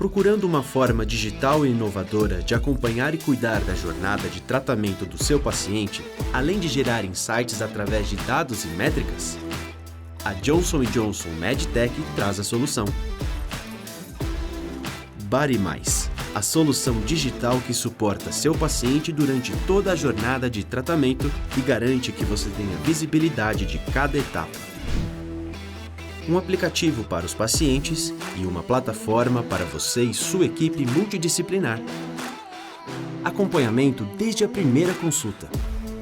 Procurando uma forma digital e inovadora de acompanhar e cuidar da jornada de tratamento do seu paciente, além de gerar insights através de dados e métricas? A Johnson & Johnson MedTech traz a solução. BodyMais, a solução digital que suporta seu paciente durante toda a jornada de tratamento e garante que você tenha visibilidade de cada etapa. Um aplicativo para os pacientes e uma plataforma para você e sua equipe multidisciplinar. Acompanhamento desde a primeira consulta.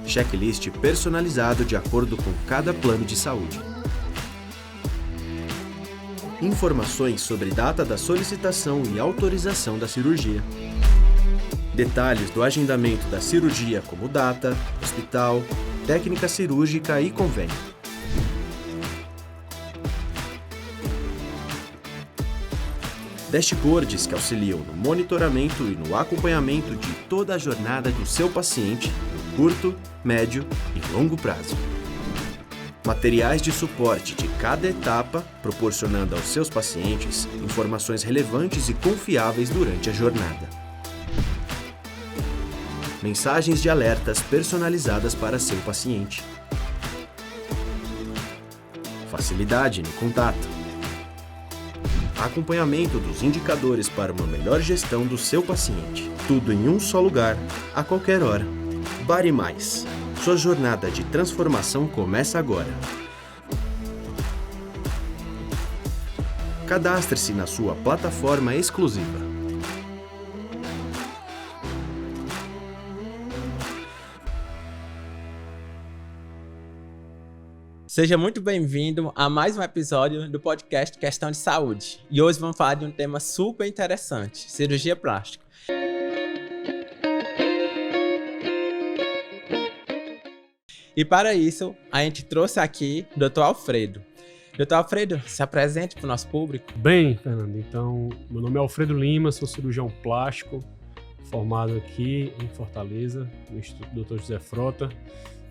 Checklist personalizado de acordo com cada plano de saúde. Informações sobre data da solicitação e autorização da cirurgia. Detalhes do agendamento da cirurgia como data, hospital, técnica cirúrgica e convênio. Dashboards que auxiliam no monitoramento e no acompanhamento de toda a jornada do seu paciente no curto, médio e longo prazo. Materiais de suporte de cada etapa, proporcionando aos seus pacientes informações relevantes e confiáveis durante a jornada. Mensagens de alertas personalizadas para seu paciente. Facilidade no contato. Acompanhamento dos indicadores para uma melhor gestão do seu paciente. Tudo em um só lugar, a qualquer hora. BodyMais. Sua jornada de transformação começa agora. Cadastre-se na sua plataforma exclusiva. Seja muito bem-vindo a mais um episódio do podcast Questão de Saúde. E hoje vamos falar de um tema super interessante, cirurgia plástica. E para isso, a gente trouxe aqui o Dr. Alfredo. Dr. Alfredo, se apresente para o nosso público. Bem, Fernando, então, meu nome é Alfredo Lima, sou cirurgião plástico, formado aqui em Fortaleza, no Instituto Dr. José Frota.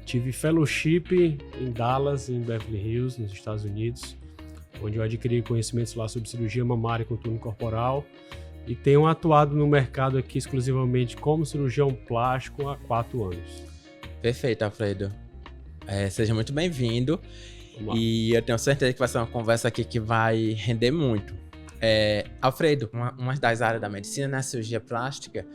Tive fellowship em Dallas, em Beverly Hills, nos Estados Unidos, onde eu adquiri conhecimentos lá sobre cirurgia mamária e contorno corporal e tenho atuado no mercado aqui exclusivamente como cirurgião plástico há 4 anos. Perfeito, Alfredo. Seja muito bem-vindo e eu tenho certeza que vai ser uma conversa aqui que vai render muito. Alfredo, uma das áreas da medicina, na cirurgia plástica,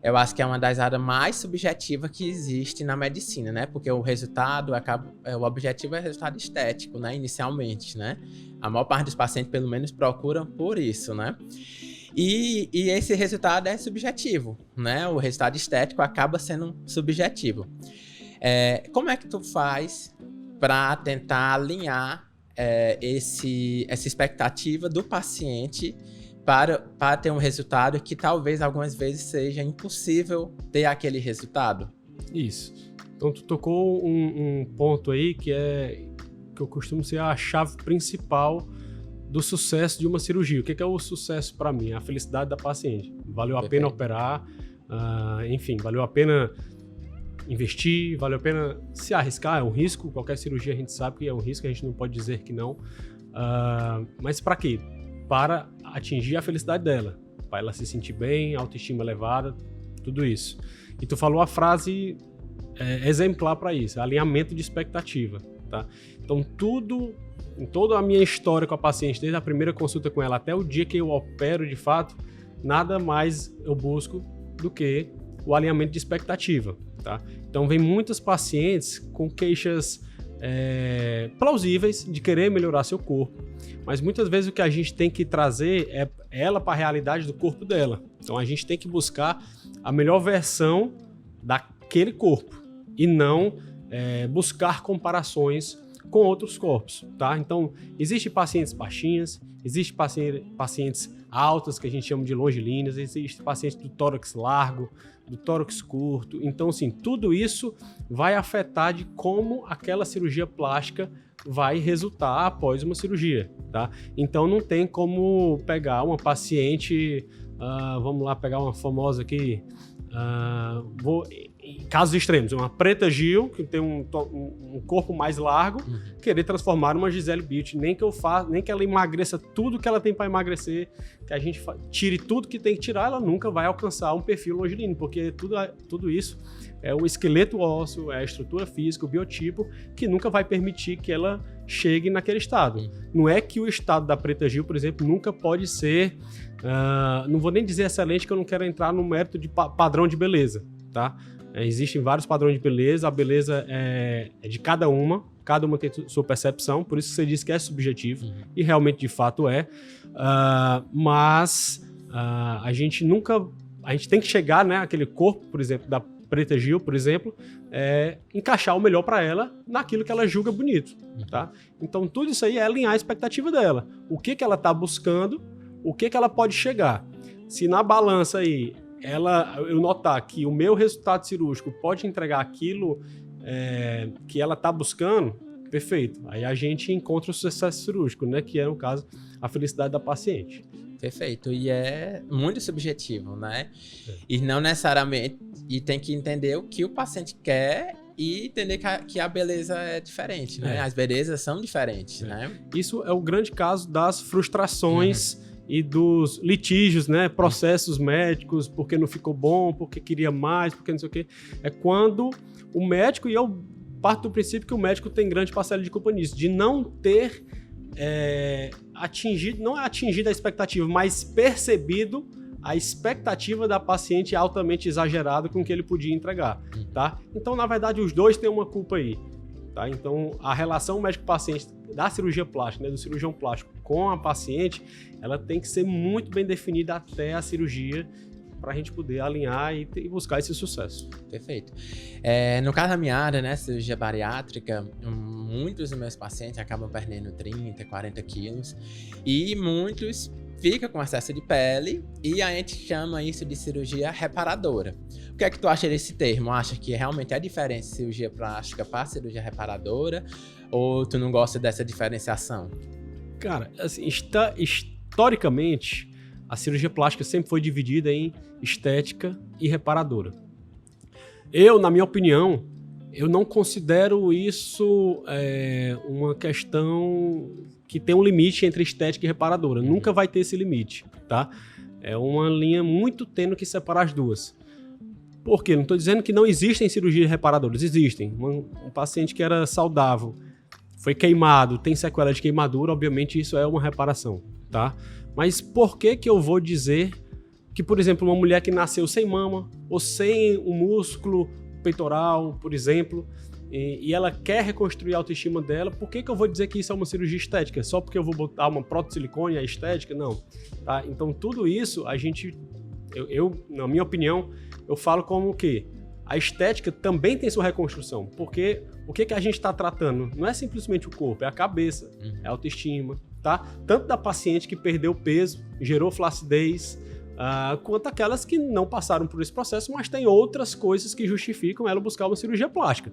eu acho que é uma das áreas mais subjetivas que existe na medicina, né? Porque o resultado o objetivo é resultado estético, né? Inicialmente, né? A maior parte dos pacientes, pelo menos, procuram por isso, né? E esse resultado é subjetivo, né? O resultado estético acaba sendo subjetivo. Como é que tu faz para tentar alinhar essa expectativa do paciente para ter um resultado que talvez algumas vezes seja impossível ter aquele resultado? Isso. Então tu tocou um ponto aí que eu costumo ser a chave principal do sucesso de uma cirurgia. O que é o sucesso para mim? A felicidade da paciente. Valeu a pena operar, enfim, valeu a pena investir, valeu a pena se arriscar, é um risco. Qualquer cirurgia a gente sabe que é um risco, a gente não pode dizer que não. Mas para quê? Para atingir a felicidade dela, para ela se sentir bem, autoestima elevada, tudo isso. E tu falou a frase exemplar para isso, alinhamento de expectativa, tá? Então em toda a minha história com a paciente, desde a primeira consulta com ela até o dia que eu opero de fato, nada mais eu busco do que o alinhamento de expectativa, tá? Então vem muitas pacientes com queixas plausíveis de querer melhorar seu corpo, mas muitas vezes o que a gente tem que trazer é ela para a realidade do corpo dela. Então a gente tem que buscar a melhor versão daquele corpo e não buscar comparações com outros corpos, tá? Então existem pacientes baixinhas, existem pacientes altas que a gente chama de longilíneas, existem pacientes do tórax largo, do tórax curto. Então, assim, tudo isso vai afetar de como aquela cirurgia plástica vai resultar após uma cirurgia, tá? Então, não tem como pegar uma paciente vamos lá pegar uma famosa aqui, em casos extremos, uma Preta Gil, que tem um corpo mais largo, querer transformar numa Gisele Bündchen, nem que ela emagreça tudo que ela tem para emagrecer, que a gente tire tudo que tem que tirar, ela nunca vai alcançar um perfil longilíneo, porque tudo isso é o esqueleto ósseo, é a estrutura física, o biotipo, que nunca vai permitir que ela chegue naquele estado. Não é que o estado da Preta Gil, por exemplo, nunca pode ser, não vou nem dizer excelente, que eu não quero entrar no mérito de padrão de beleza, tá? Existem vários padrões de beleza, a beleza é de cada uma tem sua percepção, por isso que você disse que é subjetivo, e realmente de fato é, mas a gente tem que chegar, né, aquele corpo, por exemplo, da Preta Gil, por exemplo, encaixar o melhor para ela naquilo que ela julga bonito, tá? Então tudo isso aí é alinhar a expectativa dela, o que ela está buscando, o que ela pode chegar. Se na balança aí eu notar que o meu resultado cirúrgico pode entregar aquilo que ela está buscando, perfeito. Aí a gente encontra o sucesso cirúrgico, né? Que é, no caso, a felicidade da paciente. Perfeito. E é muito subjetivo, né? E não necessariamente... E tem que entender o que o paciente quer e entender que a beleza é diferente, né? As belezas são diferentes, né? Isso é o grande caso das frustrações... e dos litígios, né, processos médicos, porque não ficou bom, porque queria mais, porque não sei o quê. É quando o médico, e eu parto do princípio que o médico tem grande parcela de culpa nisso, de não ter atingido a expectativa, mas percebido a expectativa da paciente altamente exagerada com o que ele podia entregar, tá? Então, na verdade, os dois têm uma culpa aí. Tá? Então, a relação médico-paciente da cirurgia plástica, né, do cirurgião plástico com a paciente, ela tem que ser muito bem definida até a cirurgia para a gente poder alinhar e buscar esse sucesso. Perfeito. No caso da minha área, né, cirurgia bariátrica, muitos dos meus pacientes acabam perdendo 30, 40 quilos e muitos ficam com excesso de pele e a gente chama isso de cirurgia reparadora. O que é que tu acha desse termo? Acha que realmente é diferente cirurgia plástica para cirurgia reparadora ou tu não gosta dessa diferenciação? Cara, assim, historicamente, a cirurgia plástica sempre foi dividida em estética e reparadora. Na minha opinião, eu não considero isso uma questão que tem um limite entre estética e reparadora. Nunca vai ter esse limite, tá? É uma linha muito tênue que separa as duas. Por quê? Não estou dizendo que não existem cirurgias reparadoras. Existem. Um paciente que era saudável, foi queimado, tem sequela de queimadura, obviamente isso é uma reparação, tá? Mas por que eu vou dizer que, por exemplo, uma mulher que nasceu sem mama ou sem um músculo peitoral, por exemplo, e ela quer reconstruir a autoestima dela, por que eu vou dizer que isso é uma cirurgia estética? Só porque eu vou botar uma prótese de silicone é estética? Não. Tá? Então, tudo isso, na minha opinião, eu falo como que a estética também tem sua reconstrução, porque o que a gente está tratando não é simplesmente o corpo, é a cabeça, é a autoestima, tá? Tanto da paciente que perdeu peso, gerou flacidez, quanto aquelas que não passaram por esse processo, mas tem outras coisas que justificam ela buscar uma cirurgia plástica.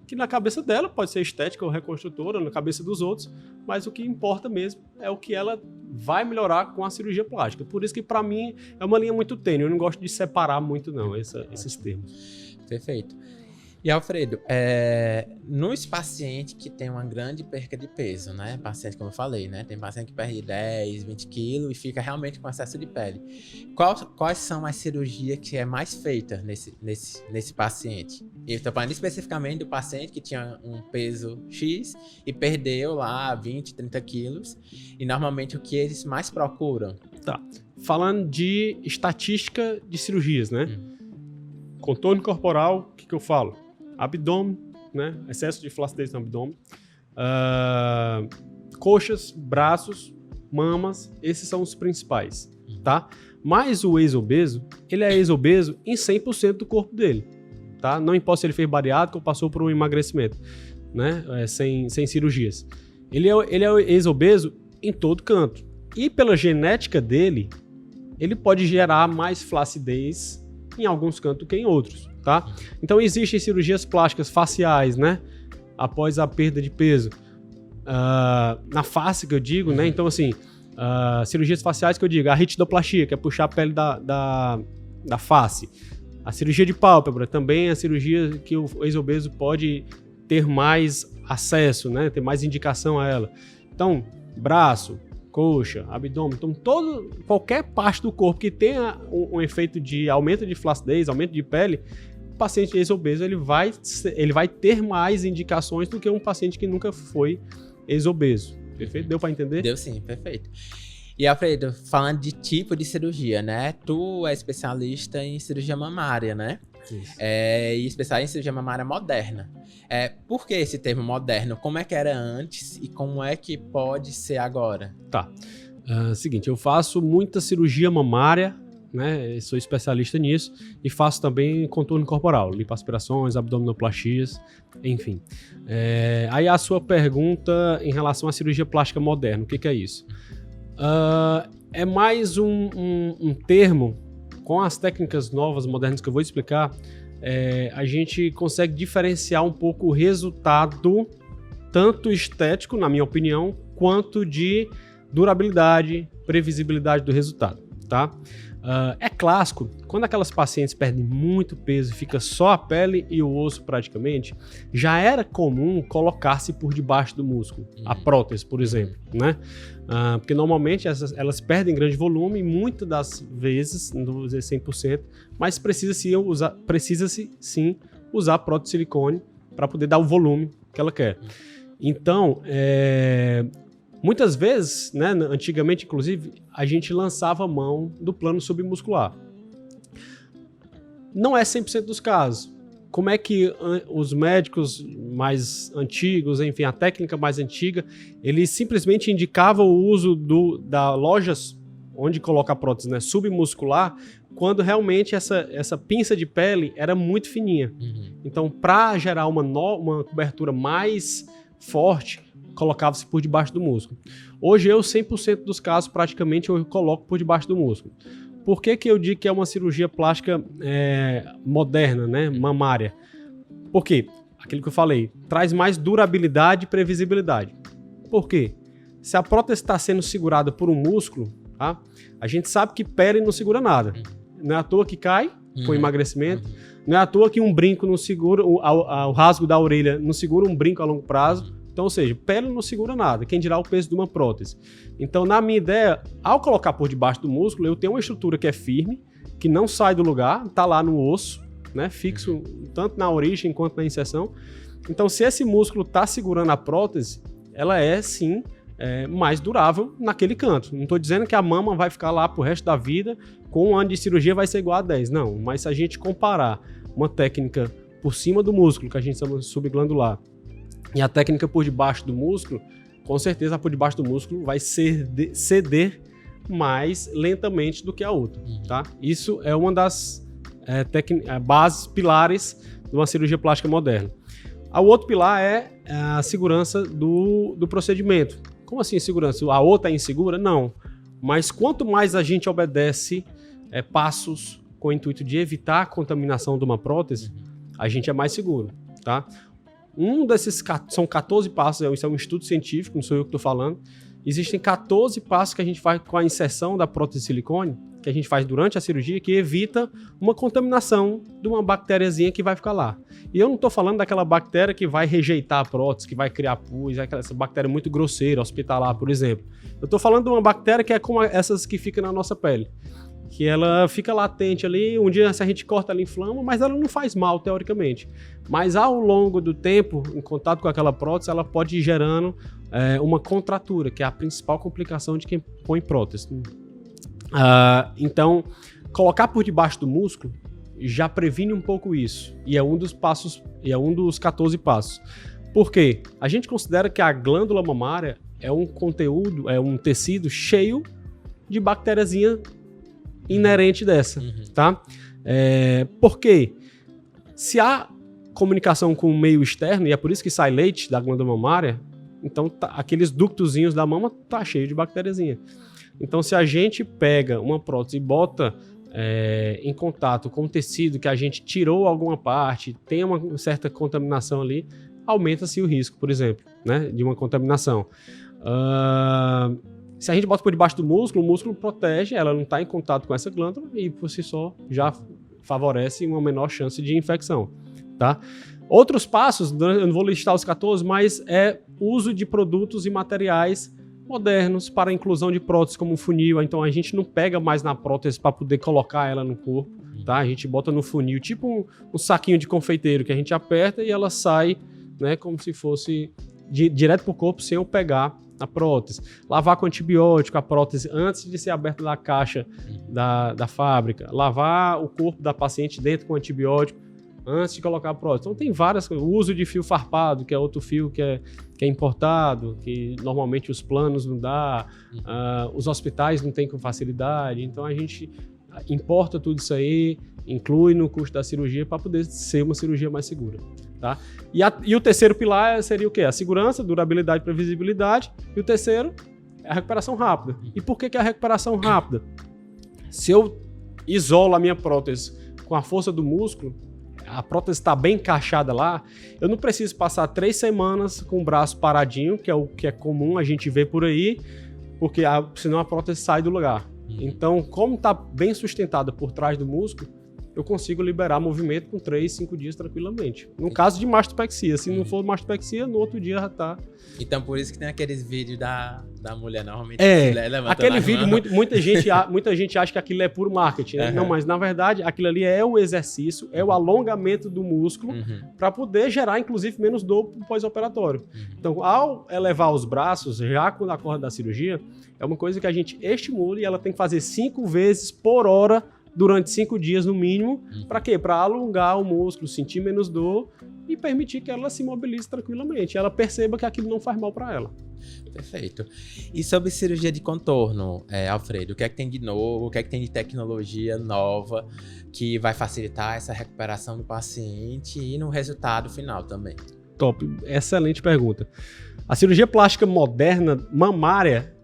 Que na cabeça dela pode ser estética ou reconstrutora, na cabeça dos outros, mas o que importa mesmo é o que ela vai melhorar com a cirurgia plástica. Por isso que, para mim, é uma linha muito tênue. Eu não gosto de separar muito, não, esses termos. Perfeito. E, Alfredo, nos pacientes que tem uma grande perca de peso, né? Paciente, como eu falei, né? Tem paciente que perde 10, 20 quilos e fica realmente com excesso de pele. Quais são as cirurgias que é mais feita nesse paciente? Eu estou falando especificamente do paciente que tinha um peso X e perdeu lá 20, 30 quilos. E normalmente o que eles mais procuram? Tá. Falando de estatística de cirurgias, né? Contorno corporal, o que eu falo? Abdômen, né? Excesso de flacidez no abdômen. Coxas, braços, mamas, esses são os principais, tá? Mas o ex-obeso, ele é ex-obeso em 100% do corpo dele, tá? Não importa se ele fez bariátrica ou passou por um emagrecimento, né? Sem cirurgias. Ele é ex-obeso em todo canto. E pela genética dele, ele pode gerar mais flacidez em alguns cantos do que em outros, tá? Então existem cirurgias plásticas faciais, né? Após a perda de peso. Na face que eu digo, né? Então assim, Cirurgias faciais que eu digo, a ritidoplastia, que é puxar a pele da face. A cirurgia de pálpebra também é a cirurgia que o ex-obeso pode ter mais acesso, né? Ter mais indicação a ela. Então, braço, coxa, abdômen, então qualquer parte do corpo que tenha um efeito de aumento de flacidez, aumento de pele, o paciente ex-obeso ele vai ter mais indicações do que um paciente que nunca foi ex-obeso. Perfeito? Deu para entender? Deu sim, perfeito. E, Alfredo, falando de tipo de cirurgia, né? Tu é especialista em cirurgia mamária, né? Isso. E especialista em cirurgia mamária moderna. Por que esse termo moderno? Como é que era antes e como é que pode ser agora? Tá. Seguinte, eu faço muita cirurgia mamária, né? Sou especialista nisso e faço também contorno corporal, lipoaspirações, abdominoplastias, enfim. Aí a sua pergunta em relação à cirurgia plástica moderna, o que é isso? É mais um termo, com as técnicas novas, modernas que eu vou explicar, a gente consegue diferenciar um pouco o resultado, tanto estético, na minha opinião, quanto de durabilidade, previsibilidade do resultado, tá? É clássico, quando aquelas pacientes perdem muito peso e fica só a pele e o osso praticamente, já era comum colocar-se por debaixo do músculo, a prótese, por exemplo, né? Porque normalmente elas perdem grande volume e muitas das vezes, não vou dizer 100%, mas precisa-se sim usar prótese de silicone para poder dar o volume que ela quer. Então, muitas vezes, né, antigamente inclusive, a gente lançava a mão do plano submuscular. Não é 100% dos casos. Como é que os médicos mais antigos, enfim, a técnica mais antiga, eles simplesmente indicavam o uso da loja onde coloca a prótese, né, submuscular, quando realmente essa pinça de pele era muito fininha. Então, para gerar uma cobertura mais forte, colocava-se por debaixo do músculo. Hoje, 100% dos casos, praticamente, eu coloco por debaixo do músculo. Por que eu digo que é uma cirurgia plástica moderna, né, mamária? Porque, aquilo que eu falei, traz mais durabilidade e previsibilidade. Por quê? Se a prótese está sendo segurada por um músculo, tá? A gente sabe que pele não segura nada. Não é à toa que cai com emagrecimento. Não é à toa que um brinco não segura, o rasgo da orelha não segura um brinco a longo prazo. Então, ou seja, pele não segura nada, quem dirá o peso de uma prótese. Então, na minha ideia, ao colocar por debaixo do músculo, eu tenho uma estrutura que é firme, que não sai do lugar, está lá no osso, né, fixo tanto na origem quanto na inserção. Então, se esse músculo está segurando a prótese, ela é, sim, mais durável naquele canto. Não estou dizendo que a mama vai ficar lá pro resto da vida, com um ano de cirurgia vai ser igual a 10, não. Mas se a gente comparar uma técnica por cima do músculo, que a gente chama de subglandular, e a técnica por debaixo do músculo, com certeza a por debaixo do músculo vai ceder mais lentamente do que a outra, tá? Isso é uma das bases, pilares de uma cirurgia plástica moderna. O outro pilar é a segurança do procedimento. Como assim segurança? A outra é insegura? Não. Mas quanto mais a gente obedece passos com o intuito de evitar a contaminação de uma prótese, a gente é mais seguro, tá? Um desses são 14 passos, isso é um estudo científico, não sou eu que estou falando. Existem 14 passos que a gente faz com a inserção da prótese de silicone, que a gente faz durante a cirurgia, que evita uma contaminação de uma bactériazinha que vai ficar lá. E eu não estou falando daquela bactéria que vai rejeitar a prótese, que vai criar pus, essa bactéria muito grosseira, hospitalar, por exemplo. Eu estou falando de uma bactéria que é como essas que ficam na nossa pele, que ela fica latente ali, um dia se a gente corta ela inflama, mas ela não faz mal teoricamente. Mas ao longo do tempo, em contato com aquela prótese, ela pode ir gerando uma contratura, que é a principal complicação de quem põe prótese. Então, colocar por debaixo do músculo já previne um pouco isso, e é um dos passos, e é um dos 14 passos. Por quê? A gente considera que a glândula mamária é um conteúdo, é um tecido cheio de bactériazinha inerente dessa, tá? Por quê? Se há comunicação com o meio externo, e é por isso que sai leite da glândula mamária, então aqueles ductozinhos da mama tá cheio de bactériazinha. Então, se a gente pega uma prótese e bota em contato com o tecido que a gente tirou alguma parte, tem uma certa contaminação ali, aumenta-se o risco, por exemplo, né, de uma contaminação. Se a gente bota por debaixo do músculo, o músculo protege, ela não está em contato com essa glândula e por si só já favorece uma menor chance de infecção, tá? Outros passos, eu não vou listar os 14, mas é uso de produtos e materiais modernos para a inclusão de próteses, como o funil. Então a gente não pega mais na prótese para poder colocar ela no corpo, tá? A gente bota no funil, tipo um saquinho de confeiteiro que a gente aperta e ela sai, né, como se fosse direto para o corpo sem eu pegar a prótese. Lavar com antibiótico a prótese antes de ser aberta da caixa da fábrica. Lavar o corpo da paciente dentro com antibiótico antes de colocar a prótese. Então tem várias coisas. O uso de fio farpado, que é outro fio que é importado, que normalmente os planos não dá, os hospitais não têm com facilidade. Então a gente importa tudo isso aí, inclui no custo da cirurgia para poder ser uma cirurgia mais segura. Tá? E o terceiro pilar seria o quê? A segurança, durabilidade e previsibilidade. E o terceiro é a recuperação rápida. E por que é a recuperação rápida? Se eu isolo a minha prótese com a força do músculo, a prótese está bem encaixada lá, eu não preciso passar 3 semanas com o braço paradinho, que é o que é comum a gente ver por aí, porque senão a prótese sai do lugar. Então, como está bem sustentada por trás do músculo, eu consigo liberar movimento com 3, 5 dias tranquilamente. No caso de mastopexia, se não for mastopexia, no outro dia já tá. Então, por isso que tem aqueles vídeos da mulher normalmente. Aquele vídeo, muita gente acha que aquilo é puro marketing. Né? Não, mas na verdade, aquilo ali é o exercício, é o alongamento do músculo para poder gerar, inclusive, menos dor pós-operatório. Então, ao elevar os braços, já quando acorda da cirurgia, é uma coisa que a gente estimula e ela tem que fazer 5 vezes por hora durante 5 dias no mínimo. Para quê? Para alongar o músculo, sentir menos dor e permitir que ela se mobilize tranquilamente. Ela perceba que aquilo não faz mal para ela. Perfeito. E sobre cirurgia de contorno, Alfredo, o que é que tem de novo, o que é que tem de tecnologia nova que vai facilitar essa recuperação do paciente e no resultado final também? Top, excelente pergunta. A cirurgia plástica moderna mamária,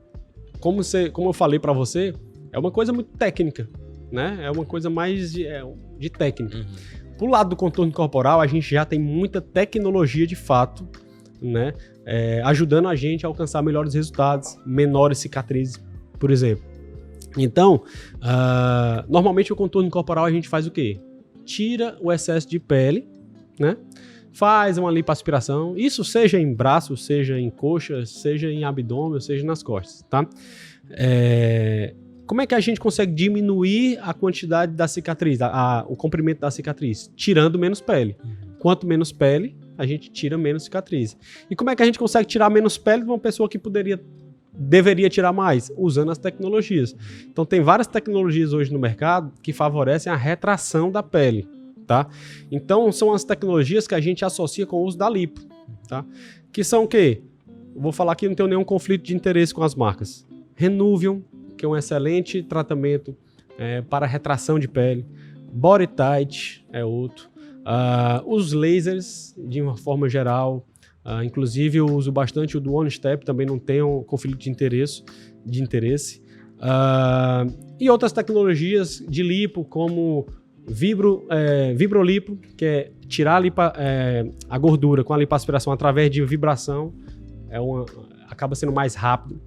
como eu falei para você, é uma coisa muito técnica. Né? É uma coisa mais de técnica. Pro lado do contorno corporal, a gente já tem muita tecnologia de fato, né? Ajudando a gente a alcançar melhores resultados, menores cicatrizes, por exemplo. Então, normalmente o contorno corporal a gente faz o quê? Tira o excesso de pele, né? Faz uma lipoaspiração, isso seja em braço, seja em coxa, seja em abdômen, seja nas costas, tá? Como é que a gente consegue diminuir a quantidade da cicatriz, o comprimento da cicatriz? Tirando menos pele. Quanto menos pele, a gente tira menos cicatriz. E como é que a gente consegue tirar menos pele de uma pessoa que deveria tirar mais? Usando as tecnologias. Então tem várias tecnologias hoje no mercado que favorecem a retração da pele, tá? Então são as tecnologias que a gente associa com o uso da lipo, tá? Que são o quê? Eu vou falar que não tenho nenhum conflito de interesse com as marcas. Renuvium, que é um excelente tratamento para retração de pele. Body Tight é outro. Os lasers, de uma forma geral. Inclusive, eu uso bastante o do One Step, também não tenho conflito de interesse. E outras tecnologias de lipo, como Vibrolipo, que é tirar a gordura com a lipoaspiração através de vibração. Acaba sendo mais rápido.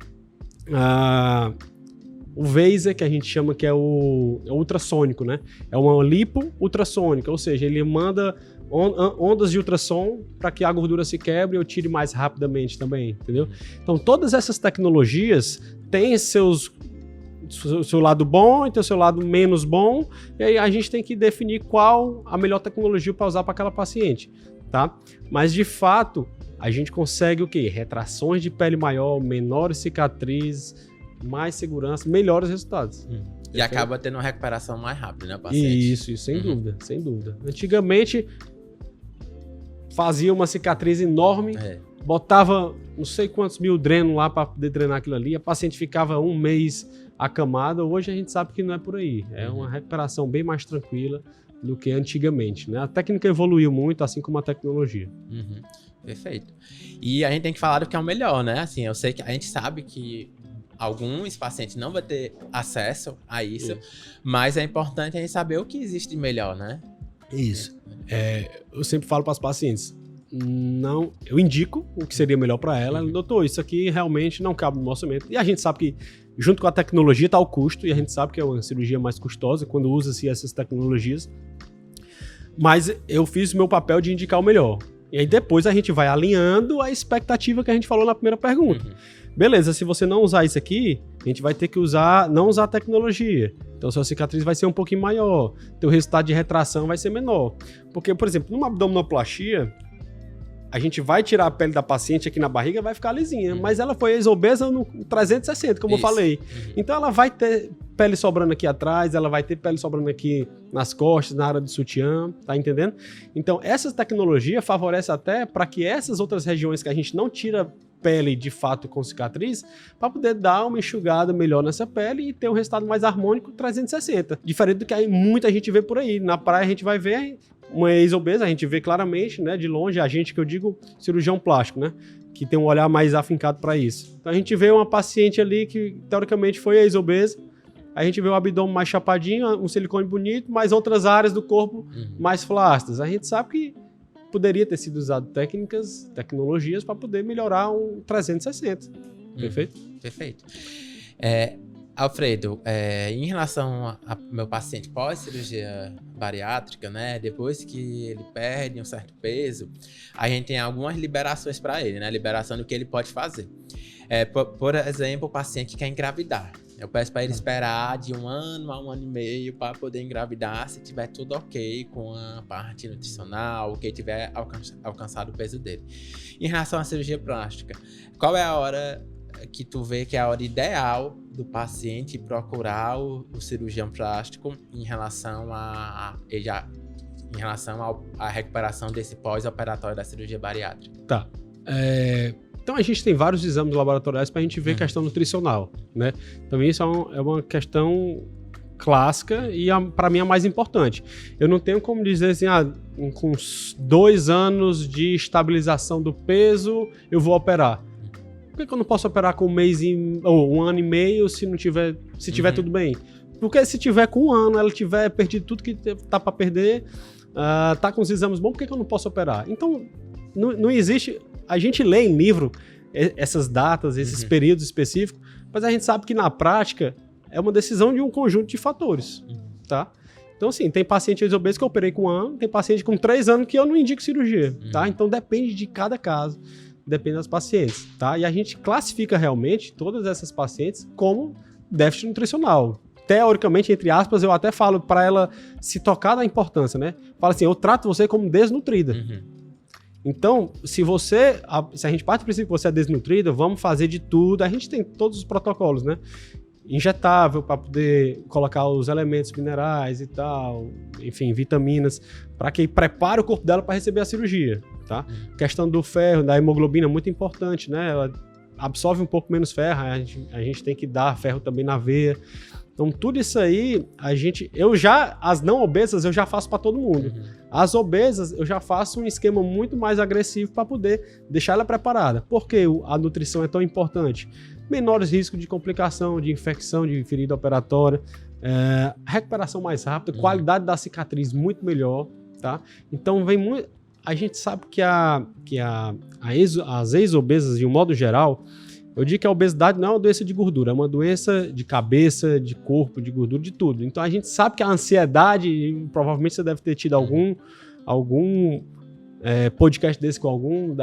O Vaser, que a gente chama que é o ultrassônico, né? É uma lipo ultrassônica, ou seja, ele manda ondas de ultrassom para que a gordura se quebre e eu tire mais rapidamente também, entendeu? Então, todas essas tecnologias têm seu lado bom e tem o seu lado menos bom, e aí a gente tem que definir qual a melhor tecnologia para usar para aquela paciente, tá? Mas, de fato, a gente consegue o quê? Retrações de pele maior, menores cicatrizes, mais segurança, melhores resultados. E acaba tendo uma recuperação mais rápida, né, paciente? Isso, sem dúvida, sem dúvida. Antigamente, fazia uma cicatriz enorme, botava não sei quantos mil drenos lá para poder drenar aquilo ali, a paciente ficava 1 mês acamada. Hoje a gente sabe que não é por aí. É uma recuperação bem mais tranquila do que antigamente, né? A técnica evoluiu muito, assim como a tecnologia. Perfeito. E a gente tem que falar do que é o melhor, né? Assim, eu sei que a gente sabe que alguns pacientes não vão ter acesso a isso, mas é importante a gente saber o que existe de melhor, né? Isso. Eu sempre falo para os pacientes, não, eu indico o que seria melhor para ela. Doutor, isso aqui realmente não cabe no meu orçamento. E a gente sabe que, junto com a tecnologia, está o custo, e a gente sabe que é uma cirurgia mais custosa quando usa-se essas tecnologias. Mas eu fiz o meu papel de indicar o melhor. E aí depois a gente vai alinhando a expectativa que a gente falou na primeira pergunta. Beleza, se você não usar isso aqui, a gente vai ter que não usar a tecnologia. Então sua cicatriz vai ser um pouquinho maior, teu resultado de retração vai ser menor. Porque, por exemplo, numa abdominoplastia, a gente vai tirar a pele da paciente aqui na barriga, vai ficar lisinha, mas ela foi ex-obesa no 360, como eu falei. Então ela vai ter pele sobrando aqui atrás, ela vai ter pele sobrando aqui nas costas, na área do sutiã, tá entendendo? Então essa tecnologia favorece até para que essas outras regiões que a gente não tira pele de fato com cicatriz, para poder dar uma enxugada melhor nessa pele e ter um resultado mais harmônico 360. Diferente do que muita gente vê por aí. Na praia a gente vai ver uma ex-obesa, a gente vê claramente, né, de longe, a gente que eu digo cirurgião plástico, né, que tem um olhar mais afincado para isso. Então a gente vê uma paciente ali que teoricamente foi ex-obesa, a gente vê o abdômen mais chapadinho, um silicone bonito, mas outras áreas do corpo mais flácidas. A gente sabe que poderia ter sido usado tecnologias para poder melhorar um 360. Perfeito? Perfeito. Alfredo, em relação ao meu paciente pós-cirurgia bariátrica, né, depois que ele perde um certo peso, a gente tem algumas liberações para ele, né, liberação do que ele pode fazer. Por exemplo, o paciente quer engravidar. Eu peço para ele esperar de 1 ano a 1 ano e meio para poder engravidar se tiver tudo ok com a parte nutricional, que tiver alcançado o peso dele. Em relação à cirurgia plástica, qual é a hora que tu vê que é a hora ideal do paciente procurar o cirurgião plástico em relação à recuperação desse pós-operatório da cirurgia bariátrica? Tá. Então a gente tem vários exames laboratoriais para a gente ver questão nutricional, né? Também isso é uma questão clássica e para mim é a mais importante. Eu não tenho como dizer assim, com 2 anos de estabilização do peso eu vou operar. Por que eu não posso operar com 1 ano e meio se tiver tudo bem? Porque se tiver com 1 ano, ela tiver perdido tudo que tá para perder, tá com os exames bons, por que eu não posso operar? Então, não existe... A gente lê em livro essas datas, esses períodos específicos, mas a gente sabe que na prática é uma decisão de um conjunto de fatores, tá? Então, assim, tem paciente ex-obeso que eu operei com 1 ano, tem paciente com 3 anos que eu não indico cirurgia, tá? Então, depende de cada caso. Depende das pacientes, tá? E a gente classifica realmente todas essas pacientes como déficit nutricional. Teoricamente, entre aspas, eu até falo para ela se tocar na importância, né? Fala assim, eu trato você como desnutrida. Então, se a gente parte do princípio que você é desnutrida, vamos fazer de tudo. A gente tem todos os protocolos, né? Injetável para poder colocar os elementos minerais e tal, enfim, vitaminas, para que prepare o corpo dela para receber a cirurgia, tá? Questão do ferro, da hemoglobina, muito importante, né? Ela absorve um pouco menos ferro, a gente tem que dar ferro também na veia. Então, tudo isso aí, as não obesas eu já faço para todo mundo. As obesas, eu já faço um esquema muito mais agressivo para poder deixar ela preparada. Por que a nutrição é tão importante? Menores riscos de complicação, de infecção, de ferida operatória, recuperação mais rápida, qualidade da cicatriz muito melhor, tá? Então, a gente sabe que as ex-obesas, de um modo geral, eu digo que a obesidade não é uma doença de gordura, é uma doença de cabeça, de corpo, de gordura, de tudo. Então a gente sabe que a ansiedade, provavelmente você deve ter tido algum podcast desse com algum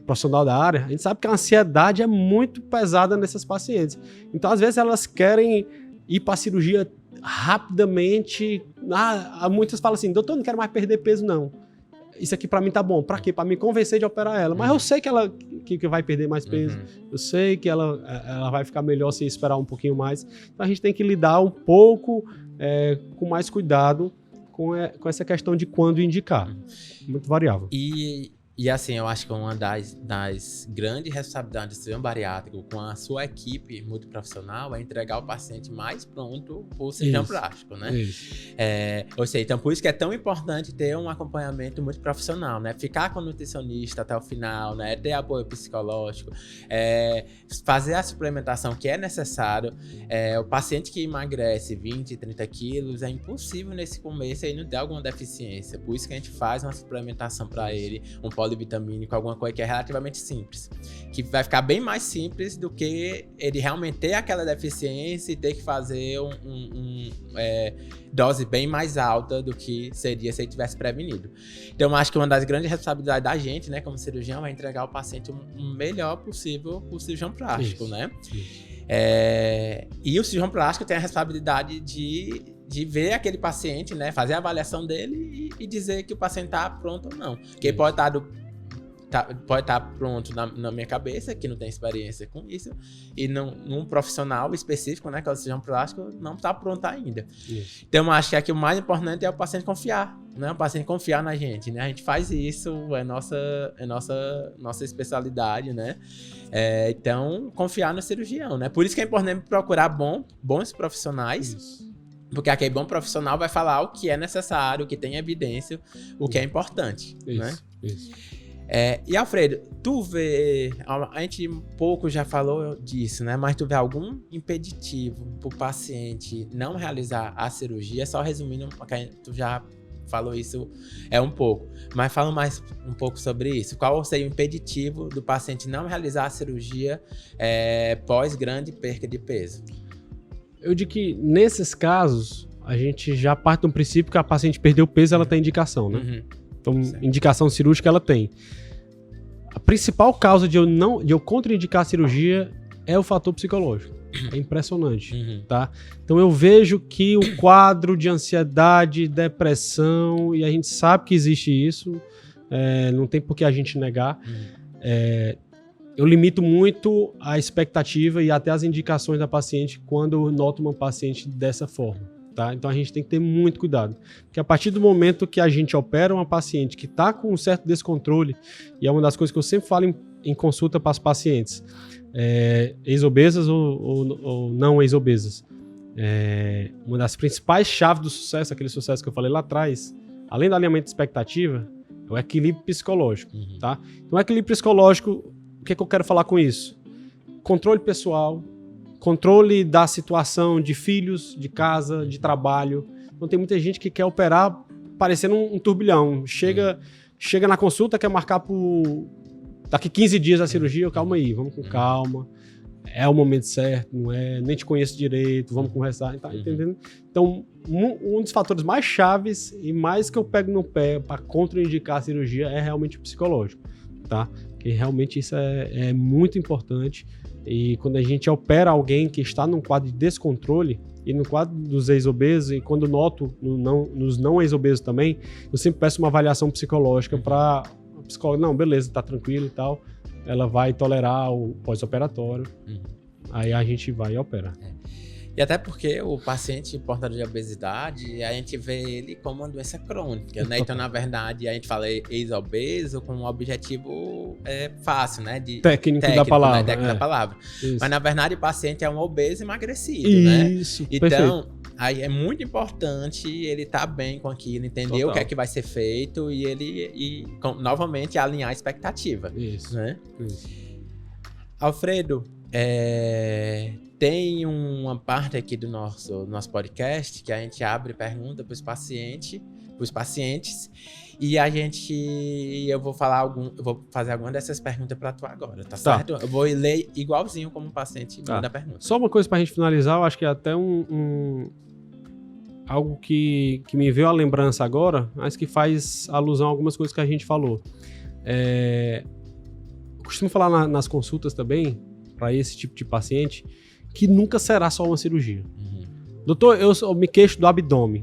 profissional da área, a gente sabe que a ansiedade é muito pesada nessas pacientes. Então às vezes elas querem ir para a cirurgia rapidamente. Muitas falam assim, doutor, não quero mais perder peso não. Isso aqui pra mim tá bom. Pra quê? Pra me convencer de operar ela. Mas eu sei que ela que vai perder mais peso. Eu sei que ela vai ficar melhor se esperar um pouquinho mais. Então a gente tem que lidar um pouco com mais cuidado com essa questão de quando indicar. Muito variável. E assim, eu acho que uma das grandes responsabilidades do cirurgião bariátrico com a sua equipe multiprofissional é entregar o paciente mais pronto para o cirurgião plástico, né? Ou seja, então por isso que é tão importante ter um acompanhamento muito profissional, né? Ficar com o nutricionista até o final, né? Ter apoio psicológico, fazer a suplementação que é necessário. O paciente que emagrece 20, 30 quilos, é impossível nesse começo ele não ter alguma deficiência. Por isso que a gente faz uma suplementação para ele, um polivitamínico, alguma coisa que é relativamente simples. Que vai ficar bem mais simples do que ele realmente ter aquela deficiência e ter que fazer dose bem mais alta do que seria se ele tivesse prevenido. Então, eu acho que uma das grandes responsabilidades da gente, né, como cirurgião, é entregar ao paciente o melhor possível o cirurgião plástico, né? E o cirurgião plástico tem a responsabilidade de ver aquele paciente, né, fazer a avaliação dele e dizer que o paciente está pronto ou não. Porque pode estar pronto na minha cabeça, que não tem experiência com isso, e num profissional específico, né, que é o cirurgião plástico, não está pronto ainda. Isso. Então, eu acho que aqui o mais importante é o paciente confiar, né? O paciente confiar na gente, né? A gente faz isso, é nossa especialidade, né? Então, confiar no cirurgião, né? Por isso que é importante procurar bons profissionais. Isso. Porque aquele bom profissional vai falar o que é necessário, o que tem evidência, o que é importante, né? Isso. E Alfredo, tu vê, a gente um pouco já falou disso, né? Mas tu vê algum impeditivo pro paciente não realizar a cirurgia? Só resumindo, porque tu já falou isso um pouco, mas fala mais um pouco sobre isso. Qual seria o impeditivo do paciente não realizar a cirurgia pós grande perca de peso? Eu digo que nesses casos, a gente já parte do princípio que a paciente perdeu peso, ela tem indicação, né? Uhum. Então, certo. Indicação cirúrgica ela tem. A principal causa de eu contraindicar a cirurgia é o fator psicológico. É impressionante, tá? Então, eu vejo que o quadro de ansiedade, depressão, e a gente sabe que existe isso, não tem por que a gente negar. Eu limito muito a expectativa e até as indicações da paciente quando eu noto uma paciente dessa forma, tá? Então a gente tem que ter muito cuidado, porque a partir do momento que a gente opera uma paciente que está com um certo descontrole, e é uma das coisas que eu sempre falo em consulta para as pacientes, ex-obesas ou não ex-obesas, uma das principais chaves do sucesso, aquele sucesso que eu falei lá atrás, além do alinhamento de expectativa, é o equilíbrio psicológico, tá? Então o equilíbrio psicológico, o que eu quero falar com isso? Controle pessoal, controle da situação de filhos, de casa, de trabalho. Então tem muita gente que quer operar parecendo um turbilhão. Chega na consulta, quer marcar por daqui 15 dias a cirurgia. Calma aí, vamos com calma. É o momento certo, não é? Nem te conheço direito, vamos conversar. Tá entendendo? Então, um dos fatores mais chaves e mais que eu pego no pé para contraindicar a cirurgia é realmente o psicológico, tá? Que realmente isso é muito importante, e quando a gente opera alguém que está num quadro de descontrole, e no quadro dos ex-obesos, e quando noto nos não ex-obesos também, eu sempre peço uma avaliação psicológica para a psicóloga, não, beleza, tá tranquilo e tal, ela vai tolerar o pós-operatório, aí a gente vai e opera. E até porque o paciente portador de obesidade, a gente vê ele como uma doença crônica, né? Então, na verdade, a gente fala ex-obeso com um objetivo fácil, né? Técnico da palavra. Né? Técnico da palavra. Isso. Mas, na verdade, o paciente é um obeso emagrecido, né? Isso, então, perfeito. Aí é muito importante ele estar bem com aquilo, entender o que é que vai ser feito e novamente, alinhar a expectativa. Isso. Né? Isso. Alfredo, tem uma parte aqui do nosso podcast que a gente abre pergunta para os pacientes, e eu vou fazer alguma dessas perguntas para tu agora, tá certo? Eu vou ler igualzinho como o paciente manda a pergunta. Só uma coisa para a gente finalizar, eu acho que é até algo que me veio à lembrança agora, mas que faz alusão a algumas coisas que a gente falou. Eu costumo falar nas consultas também, para esse tipo de paciente, que nunca será só uma cirurgia. Doutor, eu me queixo do abdômen.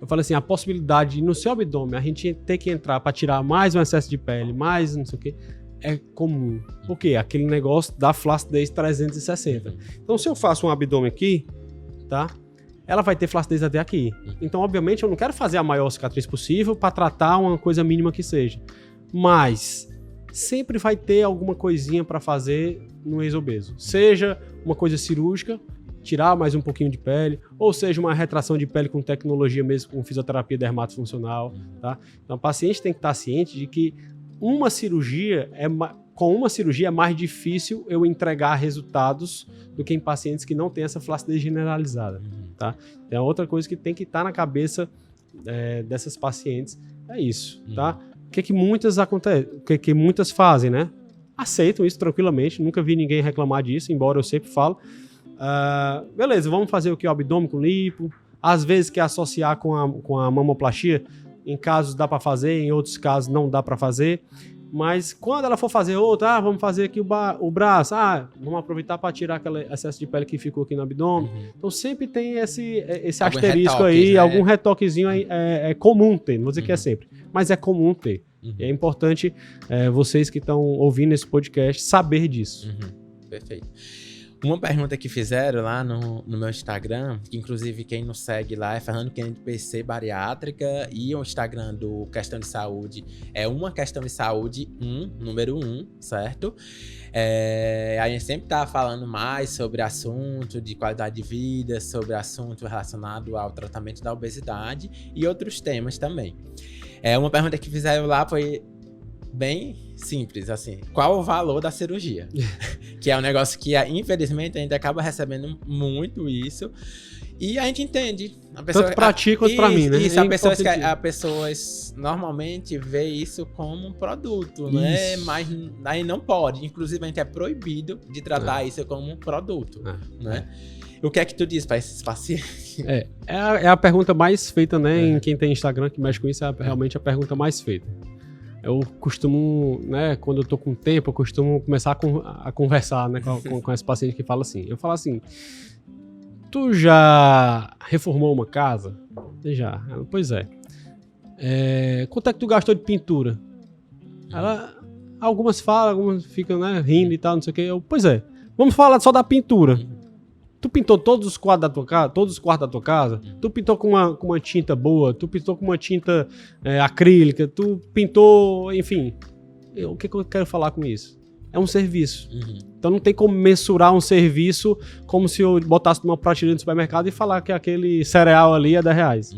Eu falei assim, a possibilidade de no seu abdômen a gente ter que entrar para tirar mais um excesso de pele, mais não sei o que, é comum. Por quê? Aquele negócio da flacidez 360. Então, se eu faço um abdômen aqui, tá? Ela vai ter flacidez até aqui. Então, obviamente, eu não quero fazer a maior cicatriz possível para tratar uma coisa mínima que seja. Mas sempre vai ter alguma coisinha para fazer no ex-obeso. Seja uma coisa cirúrgica, tirar mais um pouquinho de pele, ou seja, uma retração de pele com tecnologia mesmo, com fisioterapia dermatofuncional, tá? Então, o paciente tem que estar ciente de que com uma cirurgia é mais difícil eu entregar resultados do que em pacientes que não têm essa flacidez generalizada, tá? Então, outra coisa que tem que estar na cabeça dessas pacientes é isso, tá? O que muitas acontece, o que muitas fazem, né? Aceitam isso tranquilamente, nunca vi ninguém reclamar disso, embora eu sempre falo. Beleza, vamos fazer o que? O abdômen com lipo. Às vezes quer associar com a mamoplastia. Em casos dá para fazer, em outros casos não dá para fazer. Mas quando ela for fazer outra, vamos fazer aqui o braço. Vamos aproveitar para tirar aquele excesso de pele que ficou aqui no abdômen. Então sempre tem esse asterisco aí, né? Algum retoquezinho aí, é comum ter, não vou dizer que é sempre, mas é comum ter. E é importante vocês que estão ouvindo esse podcast saber disso. Perfeito. Uma pergunta que fizeram lá no meu Instagram, que inclusive quem nos segue lá é Fernando Kennedy PC Bariátrica, e o Instagram do Questão de Saúde é Uma Questão de Saúde número 1, certo? A gente sempre tá falando mais sobre assunto de qualidade de vida, sobre assunto relacionado ao tratamento da obesidade e outros temas também. Uma pergunta que fizeram lá foi bem simples, assim, qual o valor da cirurgia? Que é um negócio que, infelizmente, a gente acaba recebendo muito isso, e a gente entende. Tanto pra ti quanto pra mim, né? Isso, a pessoas normalmente vê isso como um produto, né? Mas aí não pode, inclusive a gente é proibido de tratar isso como um produto, né? O que é que tu diz para esses pacientes? É a pergunta mais feita, né? Em quem tem Instagram que mexe com isso, é realmente a pergunta mais feita. Eu costumo, né, quando eu tô com tempo, eu costumo começar a conversar, né, com esse paciente que fala assim. Eu falo assim, tu já reformou uma casa? Já. Ela, pois é. Quanto é que tu gastou de pintura? Algumas falam, algumas ficam, né, rindo e tal, não sei o que. Pois é. Vamos falar só da pintura. Tu pintou todos os quadros da tua casa? Todos os quartos da tua casa? Tu pintou com uma tinta boa? Tu pintou com uma tinta acrílica? Tu pintou, enfim. O que eu quero falar com isso? É um serviço. Então não tem como mensurar um serviço como se eu botasse numa prateleira no supermercado e falar que aquele cereal ali é R$10.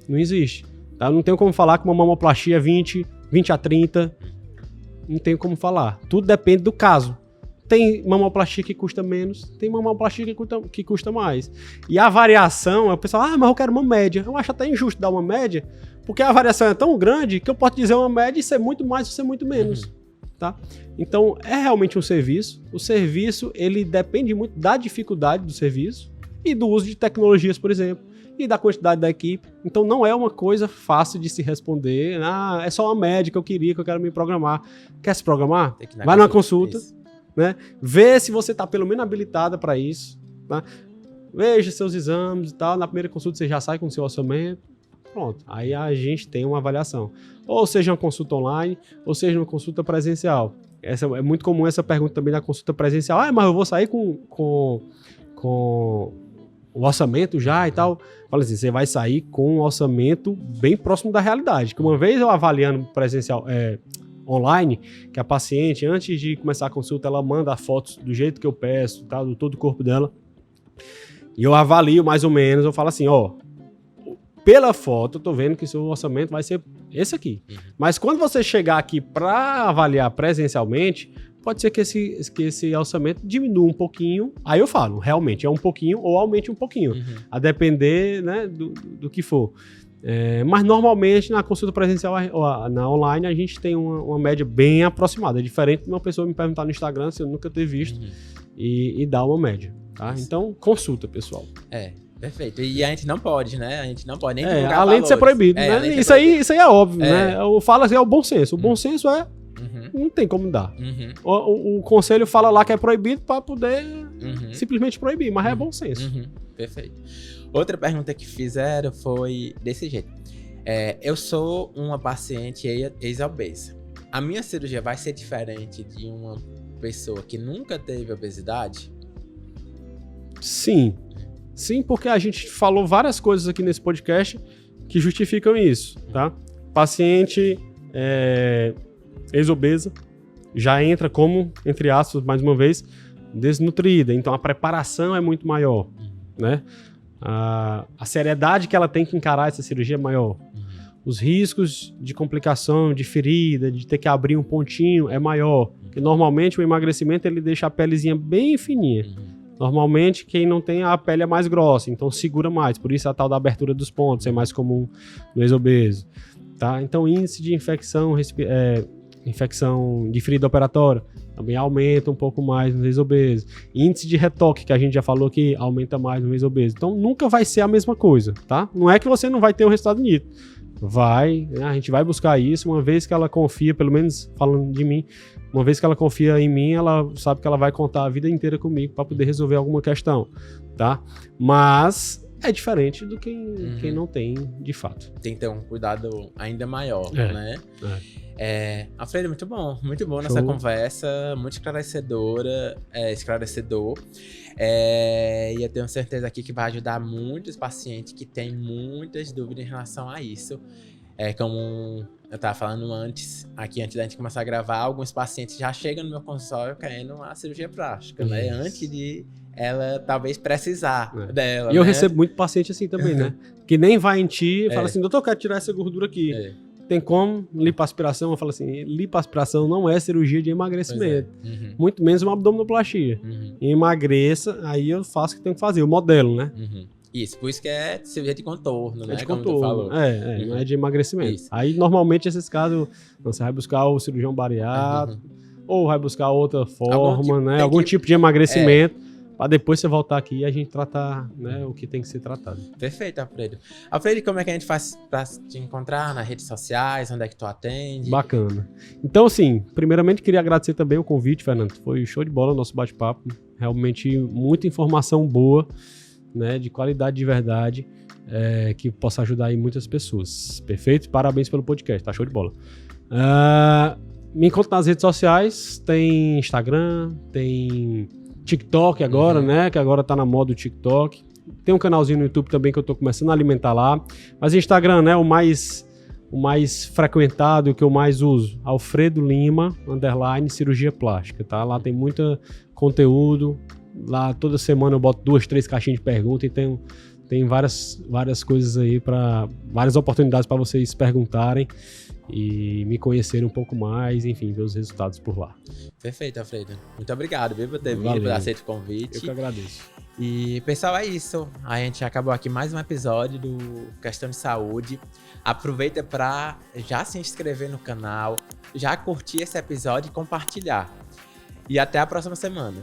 Não existe. Tá? Não tenho como falar que uma mamoplastia é 20 a 30. Não tenho como falar. Tudo depende do caso. Tem mamoplastia que custa menos, tem mamoplastia que custa mais. E a variação, o pessoal, mas eu quero uma média. Eu acho até injusto dar uma média, porque a variação é tão grande que eu posso dizer uma média e ser muito mais ou ser muito menos. Tá? Então, é realmente um serviço. O serviço, ele depende muito da dificuldade do serviço e do uso de tecnologias, por exemplo, e da quantidade da equipe. Então, não é uma coisa fácil de se responder. É só uma média que eu quero me programar. Quer se programar? Vai numa consulta. Né? Vê se você está pelo menos habilitada para isso, tá? Veja seus exames e tal, na primeira consulta você já sai com o seu orçamento, pronto, aí a gente tem uma avaliação, ou seja uma consulta online, ou seja uma consulta presencial. É muito comum essa pergunta também na consulta presencial, mas eu vou sair com o orçamento já e tal. Fala assim, você vai sair com um orçamento bem próximo da realidade, que uma vez eu avaliando presencial, online, que a paciente, antes de começar a consulta, ela manda fotos do jeito que eu peço, tá, do todo o corpo dela, e eu avalio mais ou menos, eu falo assim, pela foto, eu tô vendo que seu orçamento vai ser esse aqui. Mas quando você chegar aqui para avaliar presencialmente, pode ser que esse orçamento diminua um pouquinho, aí eu falo, realmente é um pouquinho ou aumente um pouquinho, a depender, né, do que for. Mas normalmente na consulta presencial, na online, a gente tem uma média bem aproximada. É diferente de uma pessoa me perguntar no Instagram se eu nunca ter visto e dar uma média. Tá? Então, consulta, pessoal. Perfeito. E a gente não pode, né? A gente não pode nem divulgar além valores. de ser proibido, né? Isso aí é óbvio, né? Eu falo assim, é o bom senso. O bom senso não tem como dar. O conselho fala lá que é proibido para poder simplesmente proibir, mas é bom senso. Perfeito. Outra pergunta que fizeram foi desse jeito. Eu sou uma paciente ex-obesa. A minha cirurgia vai ser diferente de uma pessoa que nunca teve obesidade? Sim. Sim, porque a gente falou várias coisas aqui nesse podcast que justificam isso, tá? Paciente ex-obesa já entra como, entre aspas, mais uma vez, desnutrida. Então a preparação é muito maior, né? A seriedade que ela tem que encarar essa cirurgia é maior. Os riscos de complicação, de ferida, de ter que abrir um pontinho é maior. Porque normalmente o emagrecimento ele deixa a pelezinha bem fininha. Normalmente quem não tem a pele é mais grossa, então segura mais. Por isso a tal da abertura dos pontos é mais comum no ex-obeso. tá? Então, índice de infecção de ferida operatória também aumenta um pouco mais nos ex-obesos. Índice de retoque, que a gente já falou que aumenta mais no ex-obeso. Então, nunca vai ser a mesma coisa, tá? Não é que você não vai ter um resultado nítido. A gente vai buscar isso, uma vez que ela confia, pelo menos falando de mim, uma vez que ela confia em mim, ela sabe que ela vai contar a vida inteira comigo para poder resolver alguma questão, tá? Mas é diferente do quem não tem, de fato. Tem que ter um cuidado ainda maior, né? Alfredo, muito bom nessa conversa, muito esclarecedor. E eu tenho certeza aqui que vai ajudar muitos pacientes que têm muitas dúvidas em relação a isso. Como eu estava falando antes da gente começar a gravar, alguns pacientes já chegam no meu consultório querendo uma cirurgia plástica, né? Antes de ela talvez precisar dela. E eu recebo muito paciente assim também, né? Que nem vai em ti e fala assim, doutor, eu quero tirar essa gordura aqui. Tem como? Lipoaspiração? Eu falo assim, lipoaspiração não é cirurgia de emagrecimento. Muito menos uma abdominoplastia. Emagreça, aí eu faço o que tenho que fazer, o modelo, né? Isso, por isso que é cirurgia de contorno, né? É de contorno, não é de emagrecimento. Isso. Aí, normalmente, esses casos, você vai buscar o cirurgião bariátrico, ou vai buscar outra forma, algum tipo de emagrecimento, para depois você voltar aqui e a gente tratar, né, o que tem que ser tratado. Perfeito, Alfredo. Alfredo, como é que a gente faz para te encontrar nas redes sociais? Onde é que tu atende? Bacana. Então, assim, primeiramente queria agradecer também o convite, Fernando. Foi show de bola o nosso bate-papo. Realmente muita informação boa, né, de qualidade de verdade, que possa ajudar aí muitas pessoas. Perfeito? Parabéns pelo podcast, tá show de bola. Me encontro nas redes sociais, tem Instagram, tem TikTok agora, né, que agora tá na moda o TikTok. Tem um canalzinho no YouTube também que eu tô começando a alimentar lá. Mas Instagram, né, o mais frequentado, o que eu mais uso, Alfredo Lima, _ cirurgia plástica, tá? Lá tem muito conteúdo. Lá toda semana eu boto 2, 3 caixinhas de pergunta e tem várias coisas aí, várias oportunidades para vocês perguntarem e me conhecerem um pouco mais, enfim, ver os resultados por lá. Perfeito, Alfredo. Muito obrigado, viu, por ter vindo, por aceitar o convite. Eu que agradeço. E, pessoal, é isso. A gente acabou aqui mais um episódio do Questão de Saúde. Aproveita para já se inscrever no canal, já curtir esse episódio e compartilhar. E até a próxima semana.